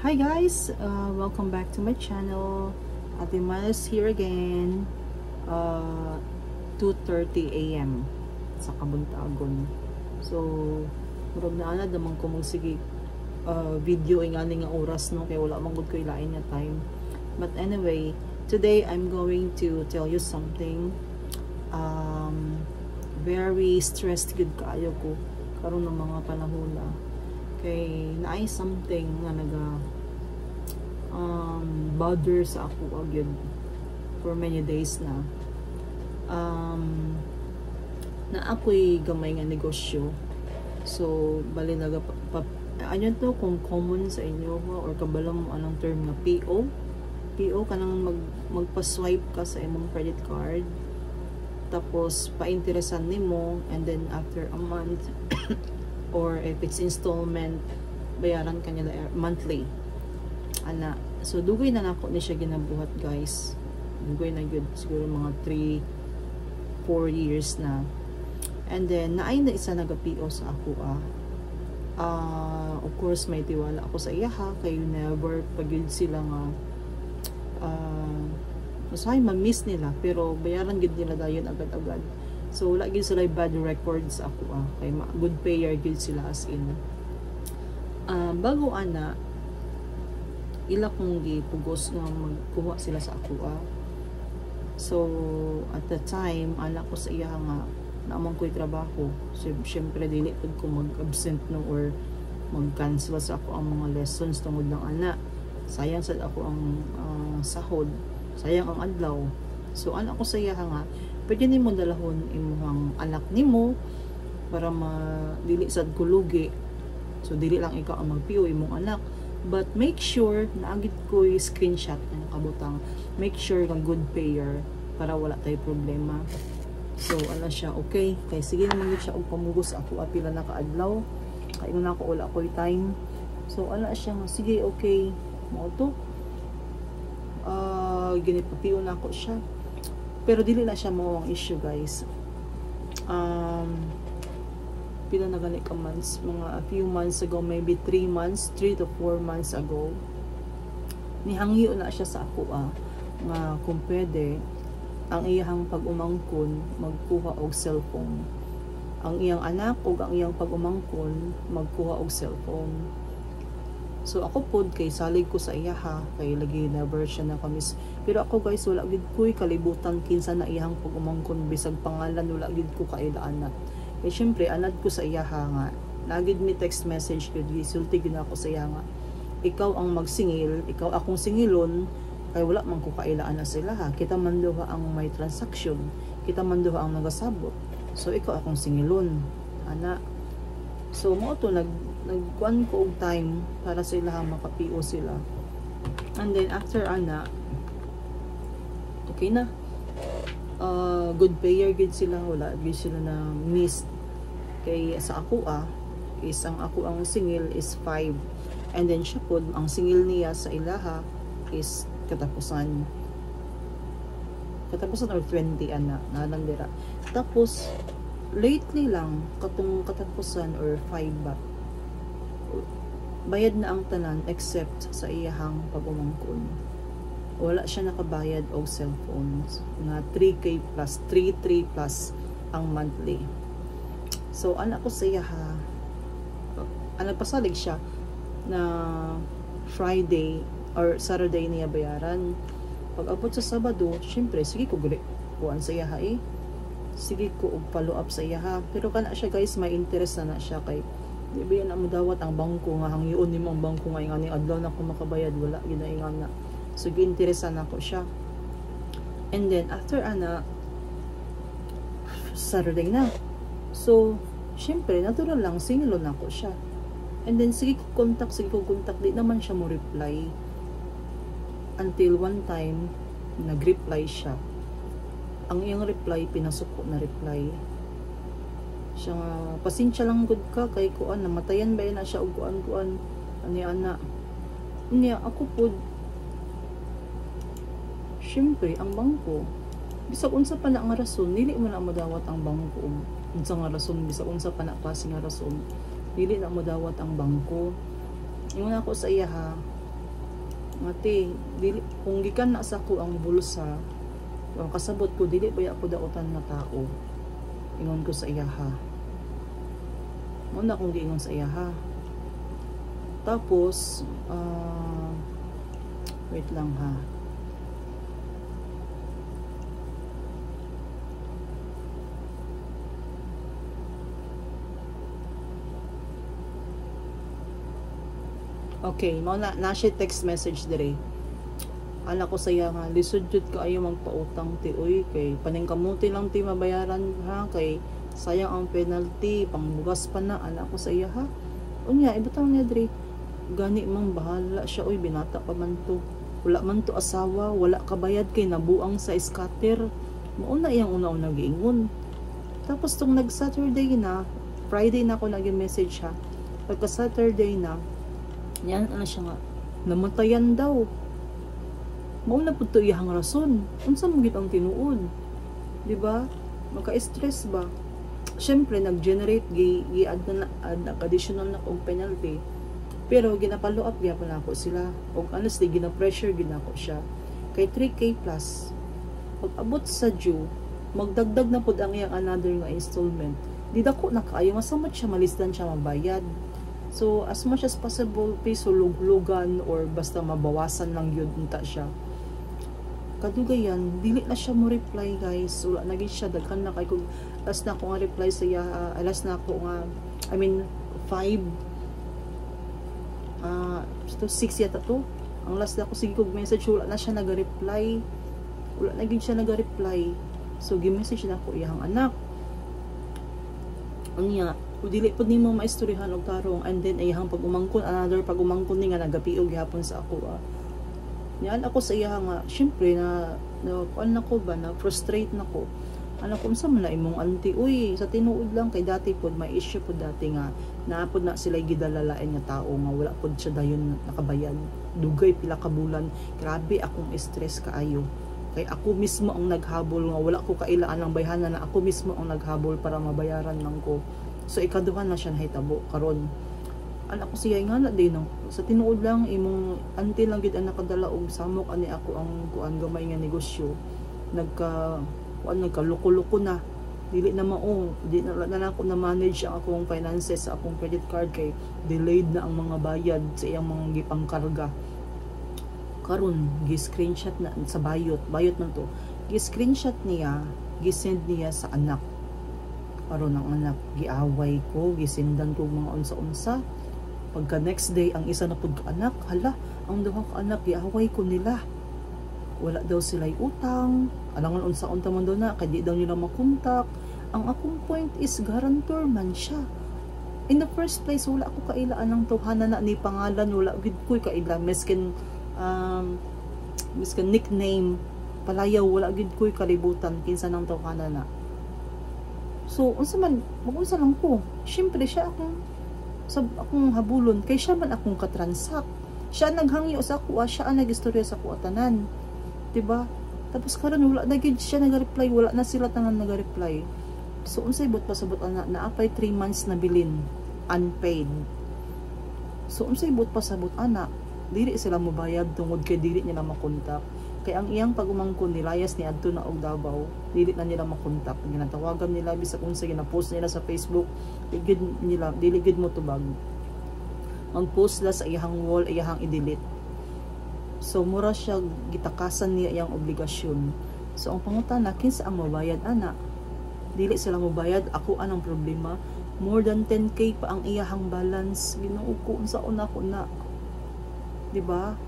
Hi guys! Welcome back to my channel. Ate Manas here again. 2:30 AM sa Kabuntagon. So, murag na ana damang ko magsige video nga nga oras no kay wala man gud ko ilain nga time. But anyway, today I'm going to tell you something. Very stressed gud kaayo ko karon ng mga panahon na kay naay something nga naga bother sa ako agad for many days na na ako'y gamay nga negosyo. So bali naga anyan to kung common sa inyo or kabalang mo anong term nga PO kanang magpa-swipe ka sa imong credit card tapos pa-interesan nimo and then after a month or if it's installment bayaran ka nila monthly ana. So dugay na nako ni siya ginabuhat guys, dugay na gyud siguro mga 3-4 years na. And then naay na isa naga-PO sa ako of course may tiwala ako sa iya ha kay never pagyud sila nga masahay ma-miss nila pero bayaran gid nila dayon agad-agad. So wala gyud sila bad records ako kay good payer gyud sila as in. Bago ana ila kong gipugos nga magkuha sila sa ako So at the time ala ko sa iya nga naamang ko'y trabaho. So syempre dili pud ko mag-absent no or mag-cancel sa ako ang mga lessons tungod ng ana. Sayang sad ako ang sahod, sayang ang adlaw. So ana ko sa iya nga pwede nimo dalahon imong anak nimo para dili sad kulugi. So dili lang ikaw ang mag-PO imong anak, but make sure na agit ko screenshot ang kabutang. Make sure kang good payer para wala tay problema. So ala siya okay kay sige naman siya og pamugos ako apila na kaadlaw kay na ako wala ko'y time. So ala siya nga sige okay mo to ginipapiyo na ako siya pero dili na siya mo ang issue guys. Pila na gani ka months, mga a few months ago, maybe 3 to 4 months ago nihangyo na siya sa ako nga kung pwede ang iyang pag-umangkon magkuha og cellphone, ang iyang anak ug ang iyang pag-umangkon magkuha og cellphone. So ako pod kay salig ko sa iya ha kay lagi never siya na kamis pero ako guys wala gid ko'y kalibutan kinsa na iyang pag-umangkon bisag pangalan wala gid ko kailanat. Kay syempre anad ko sa iya ha nga nagid mi text message gid gisulti gid ako sa iya nga ikaw ang magsingil, ikaw akong singilon kay wala man ko kailaan na sila ha. Kita man duha ang may transaction, kita man duha ang nagasabot. So ikaw akong singilon ana. So mo to nagkuan ko og time para sila maka-PO sila. And then after ana okay na. Good payer gid sila, wala gid sila na miss. Kay sa ako is ang ako ang singil is 5. And then siya pod ang singil niya sa ilaha is katapusan or 20 ana nalang dira. Tapos lately lang katong katapusan or 5 ba bayad na ang tanan except sa iyahang pag-umangkon. Wala siya nakabayad og cellphones na 3K plus 3 plus ang monthly. So anak ko sa iya ha pasalig siya na Friday or Saturday niya bayaran. Pag abot sa Sabado syempre sige ko gali kuan sa iya ha sige ko og follow up sa iya ha pero kana siya guys may interest na siya kay di ba yan mo dawat ang bangko nga hangyoon nimo ang bangko nga ingani adlaw na ko makabayad wala ginaingan na. So gi-interesan ako siya. And then after ana Saturday na. So syempre natural lang singilon ako siya. And then sige ko contact di naman siya mo reply. Until one time nag-reply siya. Ang iyang reply pinasuko na reply. Siya nga pasensya lang gud ka kay kuan namatayan ba na siya og kuan ani ana. Niya ako pod syempre ang bangko bisag unsa pa na nga rason dili mo na madawat ang bangko unsa nga rason bisag unsa pa na klase nga rason dili na madawat ang bangko. Ingon ako sa iya ha Ngati, dili, kung gikan na sa ko ang bulsa, ang kasabot ko, dili baya ko dautan na tao. Ingon ko sa iyaha. Muna kong giingon sa iyaha. Tapos, wait lang ha. Okay, mo na siya text message dire. Ala ko saya nga lisod jud kaayo magpautang ti oy kay paningkamuti lang ti mabayaran ha kay sayang ang penalty pangbugas pa na ala ko saya ha. Unya ibutang niya dire. Gani mang bahala siya oy binata pa man to. Wala man to asawa, wala kabayad kay nabuang sa scatter. Mao na iyang una-una giingon. Tapos tong nag-Saturday na, Friday na ako nag-message ha. Pagka Saturday na, yan ano siya nga, namatayan daw. Mao na pud to iyang rason. Unsa mo gid ang tinuod? Di ba? Maka-stress ba? Syempre nag-generate gi-add na additional na og penalty. Pero ginapalo up gyapon nako sila. Og honestly gina-pressure ginako siya. Kay 3K plus. Pag abot sa due, magdagdag na pud ang iyang another nga installment. Di dako na kaayo masamot siya malisdan siya mabayad. So as much as possible, please hulug-lugan or basta mabawasan lang yun unta siya. Kadugayan, dili na siya mo reply guys. Wala na gid siya daghan na kay kung last na ako nga reply sa iya, last na ako nga I mean 5 so 6 yata to. Ang last na ako sige kog message wala na siya naga-reply. Wala na gid siya naga-reply. So gi-message na ako iyang anak. Unya, dili pud nimo maistoryahan og tarong and then iyang pag-umangkon another pag-umangkon ni nga nagapiog gihapon sa ako. Yan ako sa iya nga, syempre na kuan nako ba na frustrate nako. Ano kung sa man na imong auntie, uy, sa tinuod lang kay dati pod may issue pod dati nga naapod na sila gidalalain nga tao nga wala pod siya dayon nakabayan. Dugay pila ka bulan. Grabe akong stress kaayo. Kay ako mismo ang naghabol nga wala ko kailaan ng bayhanan na ako mismo ang naghabol para mabayaran lang ko. So ikaduhan na siya nahitabo karon. Anak ko siya nga na din no. Sa tinuod lang imong auntie lang gid ang nakadala og samok ani ako ang kuan gamay nga negosyo. Nagkaluko-luko na. Dili na mao, di na ako na manage ang akong finances sa akong credit card kay delayed na ang mga bayad sa iyang mga gipangkarga. Karon gi-screenshot na sa bayot man to. Gi-screenshot niya, gi-send niya sa anak. Karon ang anak giaway ko, gisendan ko mga unsa-unsa. Pagka next day ang isa na pud ka anak, hala, ang duha ka anak giaway ko nila. Wala daw sila'y utang, alangan unsa-unta man daw na, kaya di daw nila makontak. Ang akong point is, guarantor man siya. In the first place, wala ako kailaan ng tuhanan na ni pangalan, wala gid ko'y kailan, miskin nickname, palayaw, wala gid ko'y kalibutan, kinsa ng tuhanan na. So, unsa man, mag-unsa lang ko. Siyempre, siya akong habulon, kay siya man akong katransak. Siya naghangyo sa kuha, siya ang nag-istorya sa kuha tanan. Diba? Tapos karon wala na gid siya nag-reply, wala na sila tangan nag-reply. So unsay bot pasabot ana naapay 3 months na bilin unpaid. So unsay bot pasabot ana dili sila mobayad tungod kay dili nila makontak. Kay ang iyang pagumangkon nilayas ni adto na og Davao, dili na nila makontak. Ginatawagan nila bisag unsa gina-post nila sa Facebook, dili gid mo tubag. Mag-post la sa iyang wall, iyang i-delete. So mura siya gitakasan niya iyang obligasyon. So ang pangutana kinsa ang mabayad ana? Dili sila mabayad, ako anong problema? More than 10k pa ang iyahang balance. Ginoo ko unsa una ko na. Di ba?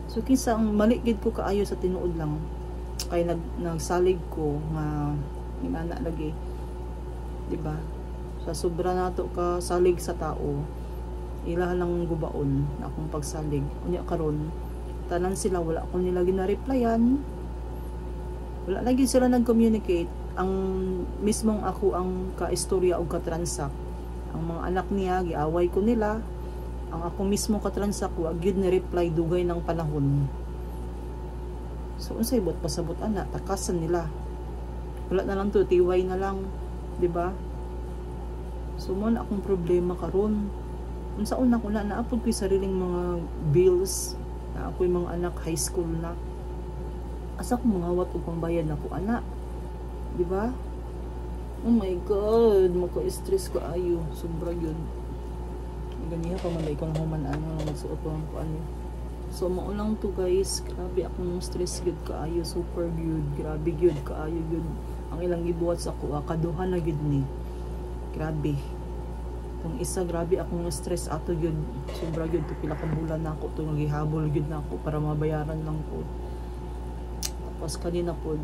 So kinsa ang mali gid ko kaayo sa tinuod lang. Kay nagsalig ko nga ingana lagi. Di ba? Sa sobra nato ka salig sa tao. Ila lang gubaon na akong pagsalig. Unya karon tanan sila wala ko nila gina-replyan. Wala lagi sila nag-communicate. Ang mismong ako ang ka-istorya o ka-transact. Ang mga anak niya giaway ko nila. Ang ako mismo ka-transact wa gyud ni reply dugay ng panahon. So unsay bot pasabot ana takasan nila. Wala na lang to tiway na lang, di ba? So mo akong problema karon. Unsa una ko na naapod ko sariling mga bills na ako'y mga anak high school na. Asa ko mga wat og pangbayad na ko anak, di ba? Oh my god, maka-stress ko ayo, sobra yun. Ganiya pa man ko human-an nga magsuot ko ano. So maulang to guys, grabe akong stress gyud kaayo, super gyud, grabe gyud kaayo gyud. Ang ilang gibuhat sa ako, kaduha na gyud ni. Grabe. Kung isa grabe akong stress ato gyud, sobra gyud to pila ka bulan na ako to gihabol gyud na ako para mabayaran lang ko. Tapos kanina po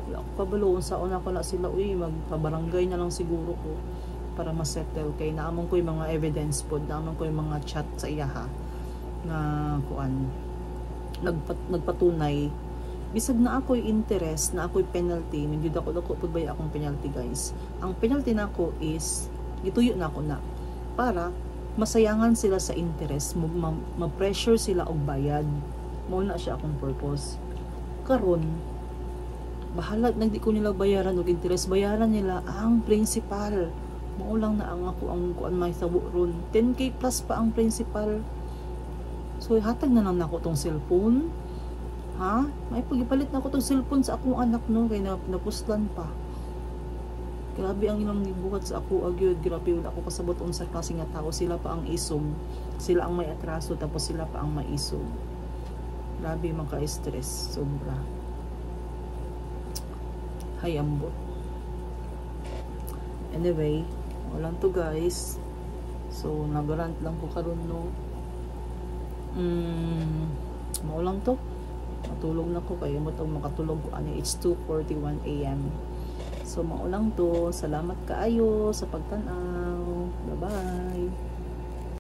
wala ko kabalo sa una ko na sila magpabarangay na lang siguro ko para ma-settle kay naamon ko yung mga evidence po, naamon ko yung mga chat sa iyaha na kuan nagpatunay bisag na ako'y interest na ako'y penalty, hindi ako pagbaya akong penalty guys. Ang penalty na ako is gituyo na ako na para masayangan sila sa interest, ma-pressure sila og bayad. Mao na siya akong purpose. Karon bahala nagdi ko nila bayaran og interest, bayaran nila ang principal. Mao lang na ang ako ang kuan may sabo ron. 10k plus pa ang principal. So hatag na lang nako tong cellphone. Ha? May pagipalit na ako tong cellphone sa akong anak no kay napuslan pa. Grabe ang ilang gibuhat sa ako agyud, grabe wala ako kasabot unsa klase nga tao, sila pa ang isog. Sila ang may atraso tapos sila pa ang maisog. Grabe maka-stress, sobra. Hay ambot. Anyway, wala to guys. So nagarant lang ko karon no. Mao lang to. Matulog na ko kayo mo makatulog ko ani it's 2:41 AM. So mao lang to. Salamat kaayo sa pagtan-aw. Bye-bye.